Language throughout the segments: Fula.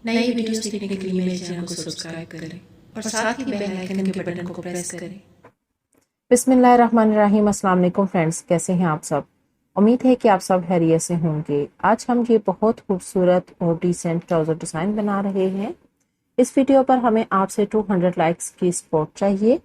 नई वीडियोस देखने के लिए मेरे चैनल को सब्सक्राइब करें और साथ ही बेल आइकन के बटन को प्रेस करें। बिस्मिल्लाहिर्रहमानिर्रहीम। अस्सलाम वालेकुम फ्रेंड्स, कैसे हैं आप सब। उम्मीद है कि आप सब खैरियत से होंगे। आज हम ये बहुत खूबसूरत और डिसेंट ट्राउज़र डिज़ाइन बना रहे हैं। इस वीडियो पर हमें आपसे 200 लाइक्स की सपोर्ट चाहिए।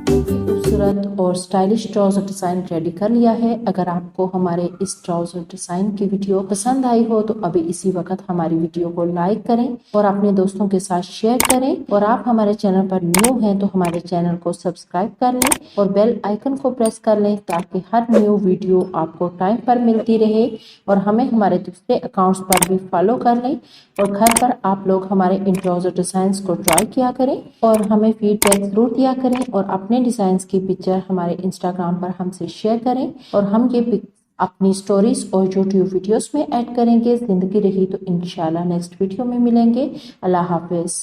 खूबसूरत और स्टाइलिश ट्राउजर डिजाइन रेडी कर लिया है। अगर आपको हमारे इस ट्राउजर डिजाइन की वीडियो पसंद आई हो तो अभी इसी वक्त हमारी वीडियो को लाइक करें और अपने दोस्तों के साथ शेयर करें। और आप हमारे चैनल पर न्यू हैं तो हमारे चैनल को सब्सक्राइब कर लें और बेल आइकन को प्रेस कर लें ताकि हर न्यू वीडियो आपको टाइम पर मिलती रहे। और हमें हमारे दूसरे अकाउंट्स पर भी फॉलो कर लें और घर पर आप लोग हमारे इन ट्राउजर डिजाइन को ट्राई किया करें और हमें फीडबैक जरूर दिया करें और अपने डिजाइन की पिक्चर हमारे इंस्टाग्राम पर हमसे शेयर करें और हम ये अपनी स्टोरीज और यूट्यूब वीडियोस में ऐड करेंगे। जिंदगी रही तो इंशाल्लाह नेक्स्ट वीडियो में मिलेंगे। अल्लाह हाफिज।